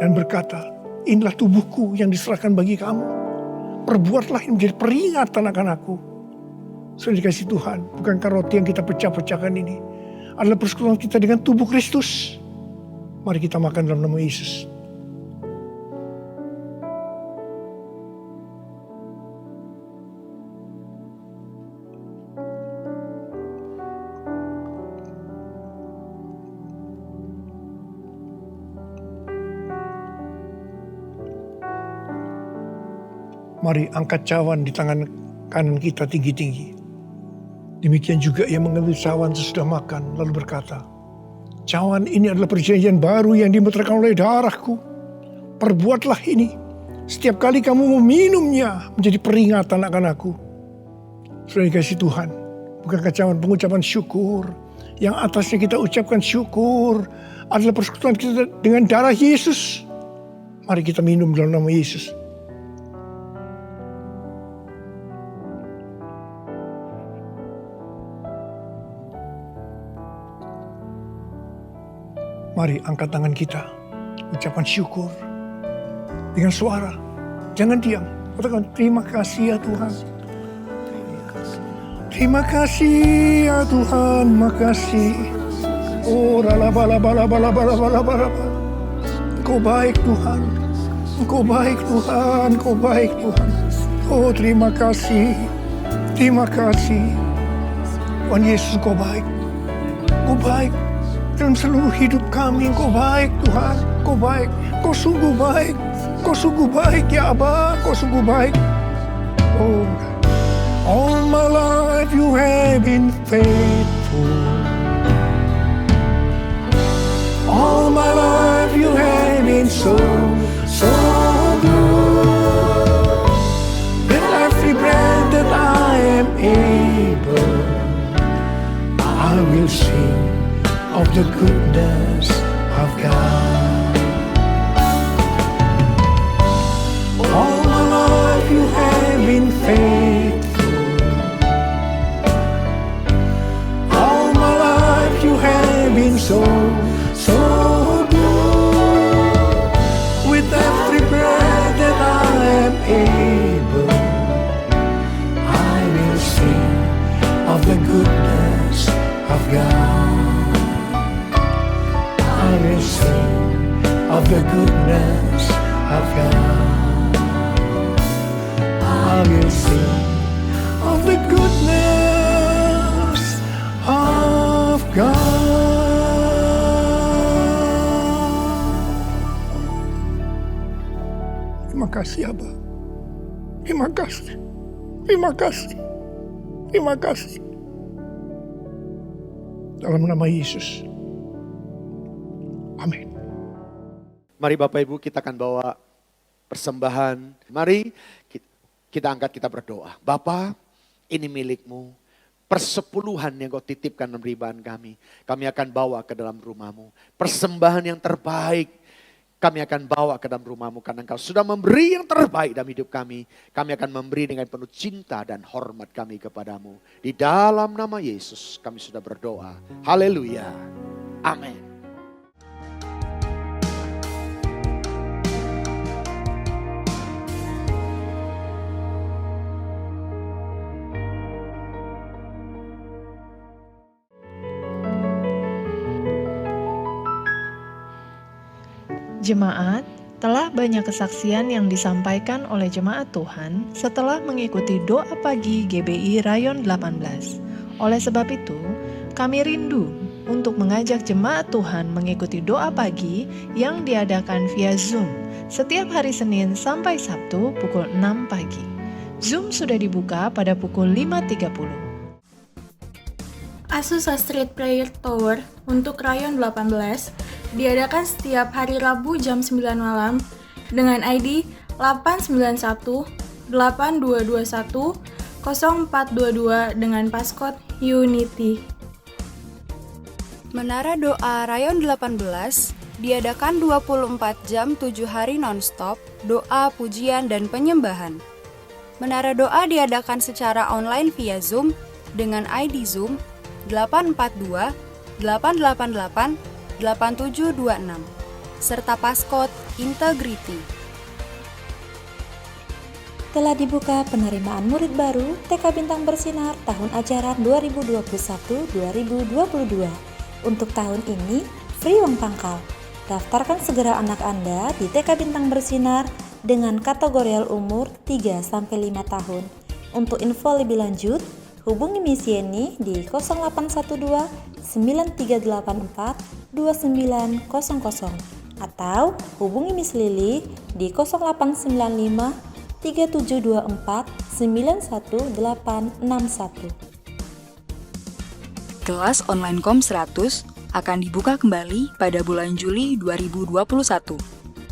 Dan berkata, inilah tubuhku yang diserahkan bagi kamu. Perbuatlah ini menjadi peringatan akan aku. Sudah dikasih Tuhan, bukankah roti yang kita pecah-pecahkan ini adalah persekutuan kita dengan tubuh Kristus. Mari kita makan dalam nama Yesus. Mari angkat cawan di tangan kanan kita tinggi-tinggi. Demikian juga Ia mengambil cawan sesudah makan lalu berkata, cawan ini adalah perjanjian baru yang dimeterkan oleh darahku. Perbuatlah ini. Setiap kali kamu meminumnya menjadi peringatan akan aku. Sudah dikasih Tuhan. Bukankah cawan pengucapan syukur. Yang atasnya kita ucapkan syukur adalah persekutuan kita dengan darah Yesus. Mari kita minum dalam nama Yesus. Mari angkat tangan kita, ucapan syukur dengan suara, jangan diam. Katakan, terima kasih ya Tuhan. Terima kasih ya Tuhan, makasih. Oh, bala. Engkau baik Tuhan, Engkau baik Tuhan, Engkau baik Tuhan. Oh, terima kasih, Tuhan Yesus, Engkau baik, Engkau baik. Dalam seluruh hidup kami, Engkau baik Tuhan, Engkau baik, Engkau sungguh baik, Engkau sungguh baik ya Aba, Engkau sungguh baik. Oh, all my life you have been faithful. All my life you have been so good. With every breath that I am able, I will sing of the goodness of God. All my life you have been faithful. All my life you have been so good. With every breath that I am able, I will sing of the goodness of God. I will sing of the goodness of God. I will sing of the goodness of God. Terima kasih Abba. Terima kasih. Terima kasih. Terima kasih. Dalam nama Yesus. Amin. Mari Bapak Ibu kita akan bawa persembahan. Mari kita angkat, kita berdoa. Bapa, ini milik-Mu. Persepuluhan yang Kau titipkan dalam ribahan kami. Kami akan bawa ke dalam rumah-Mu. Persembahan yang terbaik kami akan bawa ke dalam rumah-Mu. Karena Engkau sudah memberi yang terbaik dalam hidup kami. Kami akan memberi dengan penuh cinta dan hormat kami kepadamu. Di dalam nama Yesus kami sudah berdoa. Haleluya. Amin. Jemaat, telah banyak kesaksian yang disampaikan oleh jemaat Tuhan setelah mengikuti doa pagi GBI Rayon 18. Oleh sebab itu, kami rindu untuk mengajak jemaat Tuhan mengikuti doa pagi yang diadakan via Zoom setiap hari Senin sampai Sabtu pukul 6 pagi. Zoom sudah dibuka pada pukul 5.30. Azusa Street Prayer Tower untuk Rayon 18 diadakan setiap hari Rabu jam 9 malam dengan ID 891-8221-0422 dengan paskot Unity. Menara Doa Rayon 18 diadakan 24 jam 7 hari non-stop, doa, pujian, dan penyembahan. Menara Doa diadakan secara online via Zoom dengan ID Zoom 842-888-8726 serta paskot Integrity. Telah dibuka penerimaan murid baru TK Bintang Bersinar tahun ajaran 2021-2022. Untuk tahun ini, free uang pangkal. Daftarkan segera anak Anda di TK Bintang Bersinar dengan kategori umur 3-5 tahun. Untuk info lebih lanjut, hubungi Miss Yeni di 0812 9384 2900 atau hubungi Miss Lili di 0895 3724 91861. Kelas online KOM 100 akan dibuka kembali pada bulan Juli 2021.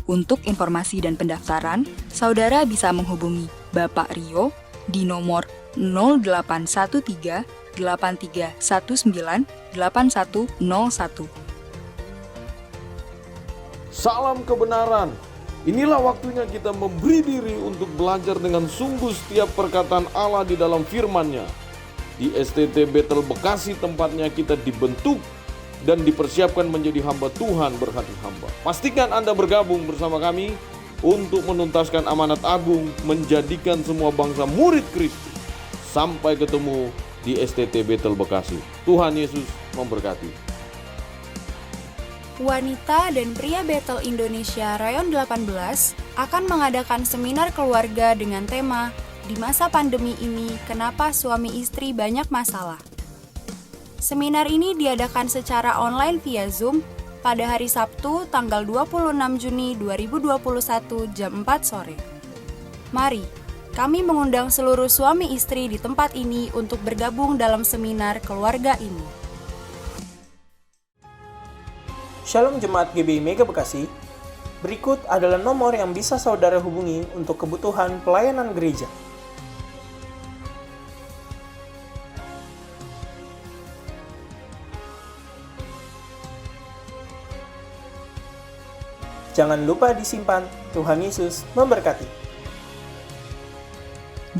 Untuk informasi dan pendaftaran, saudara bisa menghubungi Bapak Rio di nomor 0813 8319 8101. Salam kebenaran. Inilah waktunya kita memberi diri untuk belajar dengan sungguh setiap perkataan Allah di dalam firman-Nya. Di STT Bethel Bekasi tempatnya kita dibentuk dan dipersiapkan menjadi hamba Tuhan berhati hamba. Pastikan Anda bergabung bersama kami untuk menuntaskan amanat agung menjadikan semua bangsa murid Kristus. Sampai ketemu di STT Bethel Bekasi. Tuhan Yesus memberkati. Wanita dan pria Bethel Indonesia Rayon 18 akan mengadakan seminar keluarga dengan tema "Di masa pandemi ini, kenapa suami istri banyak masalah?". Seminar ini diadakan secara online via Zoom pada hari Sabtu tanggal 26 Juni 2021 jam 4 sore. Mari, kami mengundang seluruh suami istri di tempat ini untuk bergabung dalam seminar keluarga ini. Shalom Jemaat GBI Mega Bekasi. Berikut adalah nomor yang bisa saudara hubungi untuk kebutuhan pelayanan gereja. Jangan lupa disimpan. Tuhan Yesus memberkati.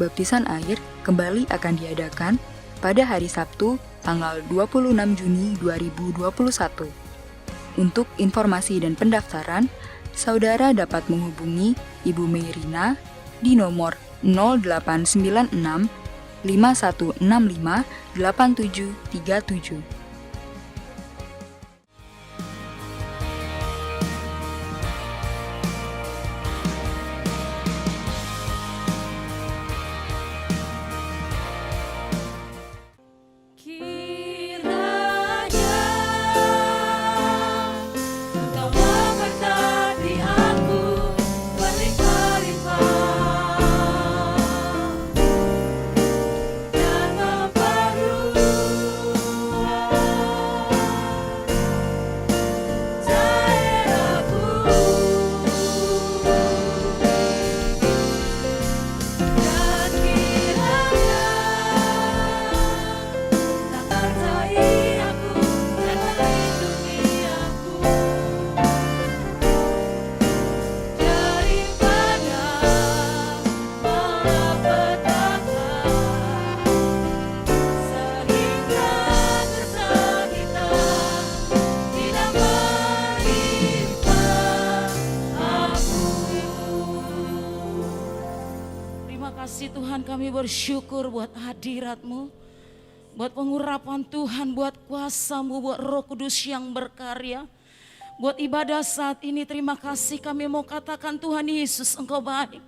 Baptisan air kembali akan diadakan pada hari Sabtu, tanggal 26 Juni 2021. Untuk informasi dan pendaftaran, saudara dapat menghubungi Ibu Meirina di nomor 0896 5165 8737. Tuhan, kami bersyukur buat hadirat-Mu, buat pengurapan Tuhan, buat kuasa-Mu, buat Roh Kudus yang berkarya. Buat ibadah saat ini, terima kasih kami mau katakan Tuhan Yesus Engkau baik.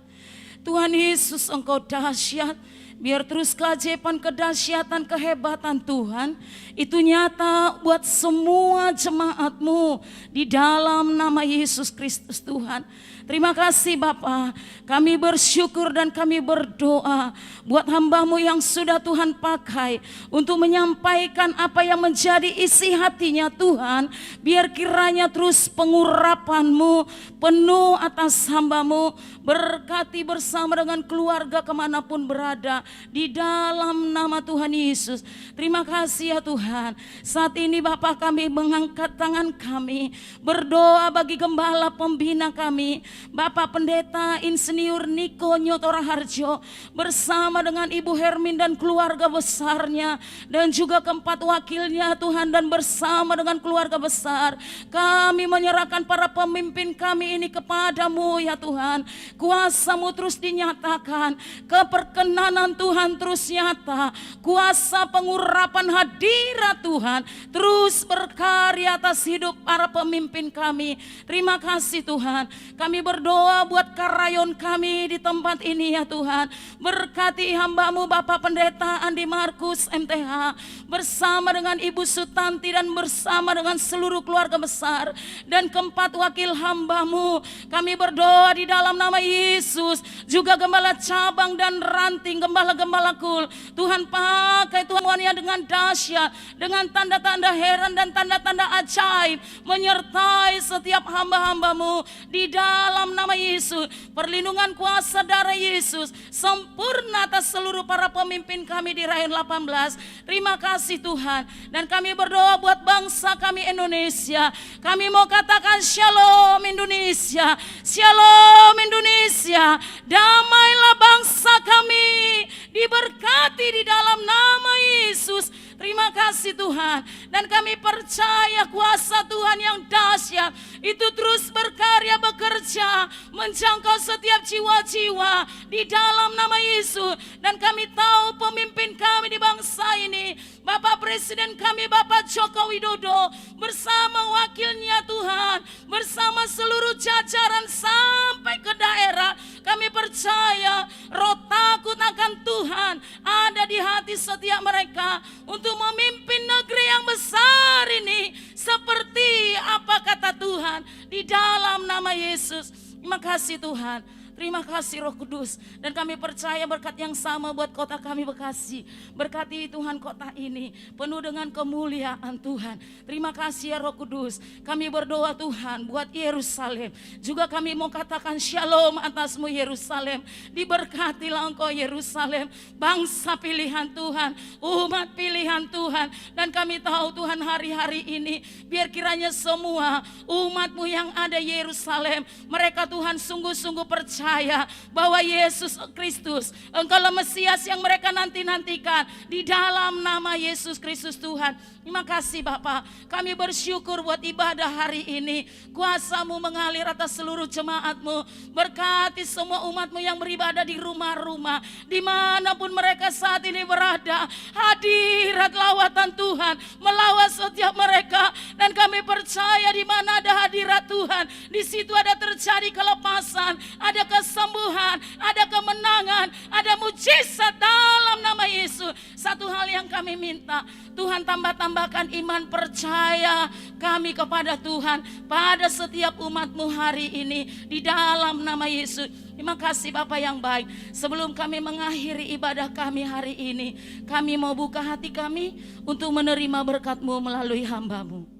Tuhan Yesus Engkau dahsyat. Biar terus keajaiban, kedahsyatan, kehebatan Tuhan itu nyata buat semua jemaat-Mu di dalam nama Yesus Kristus Tuhan. Terima kasih Bapa, kami bersyukur dan kami berdoa buat hamba-Mu yang sudah Tuhan pakai untuk menyampaikan apa yang menjadi isi hatinya Tuhan. Biar kiranya terus pengurapan-Mu penuh atas hamba-Mu, berkati bersama dengan keluarga kemanapun berada di dalam nama Tuhan Yesus. Terima kasih ya Tuhan. Saat ini Bapa kami mengangkat tangan kami, berdoa bagi gembala pembina kami, Bapak Pendeta Insinyur Niko Nyotora Harjo bersama dengan Ibu Hermin dan keluarga besarnya dan juga keempat wakilnya Tuhan, dan bersama dengan keluarga besar kami menyerahkan para pemimpin kami ini kepadamu ya Tuhan. Kuasa-Mu terus dinyatakan, keperkenanan Tuhan terus nyata, kuasa pengurapan hadirat Tuhan terus berkarya atas hidup para pemimpin kami. Terima kasih Tuhan. Kami berdoa buat karayon kami di tempat ini ya Tuhan. Berkati hamba-Mu Bapak Pendeta Andi Markus MTH bersama dengan Ibu Sutanti dan bersama dengan seluruh keluarga besar dan keempat wakil hamba-Mu. Kami berdoa di dalam nama Yesus, juga gembala cabang dan ranting, gembala-gembala kul, Tuhan pakai Tuhan dengan dahsyat, dengan tanda-tanda heran dan tanda-tanda ajaib menyertai setiap hamba-hamba-Mu di dalam nama Yesus. Perlindungan kuasa darah Yesus sempurna atas seluruh para pemimpin kami di Rayon 18. Terima kasih Tuhan. Dan kami berdoa buat bangsa kami Indonesia. Kami mau katakan Shalom Indonesia, Shalom Indonesia. Damailah bangsa kami, diberkati di dalam nama Yesus. Terima kasih Tuhan. Dan kami percaya kuasa Tuhan yang dahsyat itu terus berkarya, bekerja, menjangkau setiap jiwa-jiwa di dalam nama Yesus. Dan kami tahu pemimpin kami di bangsa ini, Bapak Presiden kami Bapak Joko Widodo bersama wakilnya Tuhan, bersama seluruh jajaran sampai ke daerah. Kami percaya roh takut akan Tuhan ada di hati setiap mereka untuk memimpin negeri yang besar ini seperti apa kata Tuhan di dalam nama Yesus. Terima kasih Tuhan. Terima kasih Roh Kudus. Dan kami percaya berkat yang sama buat kota kami Bekasi. Berkati Tuhan kota ini penuh dengan kemuliaan Tuhan. Terima kasih ya Roh Kudus. Kami berdoa Tuhan buat Yerusalem. Juga kami mau katakan shalom atasmu Yerusalem. Diberkatilah engkau Yerusalem. Bangsa pilihan Tuhan, umat pilihan Tuhan. Dan kami tahu Tuhan hari-hari ini biar kiranya semua umatmu yang ada Yerusalem, mereka Tuhan sungguh-sungguh percaya bahwa Yesus Kristus engkaulah Mesias yang mereka nanti-nantikan di dalam nama Yesus Kristus Tuhan. Terima kasih Bapa, kami bersyukur buat ibadah hari ini. Kuasa-Mu mengalir atas seluruh jemaat-Mu. Berkati semua umat-Mu yang beribadah di rumah-rumah, dimanapun mereka saat ini berada. Hadirat lawatan Tuhan melawat setiap mereka. Dan kami percaya di mana ada hadirat Tuhan, di situ ada terjadi kelepasan, ada kesembuhan, ada kemenangan, ada mujizat dalam nama Yesus. Satu hal yang kami minta, Tuhan tambahkan iman percaya kami kepada Tuhan pada setiap umat-Mu hari ini di dalam nama Yesus. Terima kasih Bapa yang baik. Sebelum kami mengakhiri ibadah kami hari ini, kami mau buka hati kami untuk menerima berkat-Mu melalui hamba-Mu.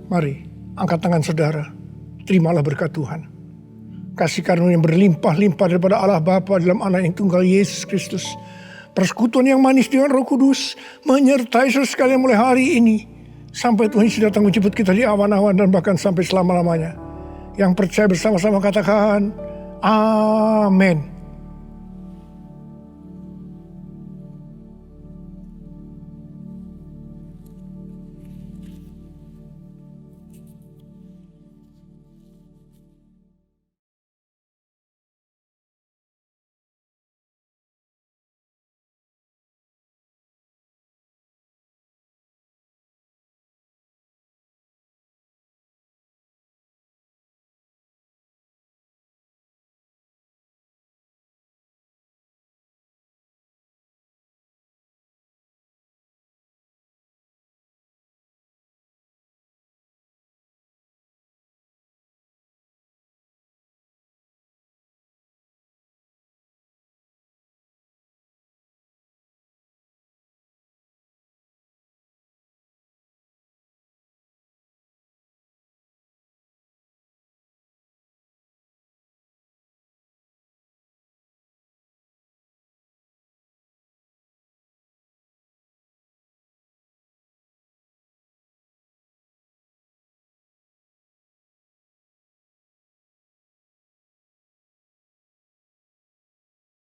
Mari angkat tangan saudara, terimalah berkat Tuhan. Kasih karunia yang berlimpah-limpah daripada Allah Bapa dalam Anak yang tunggal Yesus Kristus. Persekutuan yang manis dengan Roh Kudus menyertai saudara sekalian mulai hari ini sampai Tuhan Yesus datang menjemput kita di awan-awan dan bahkan sampai selama-lamanya. Yang percaya bersama-sama katakan amin.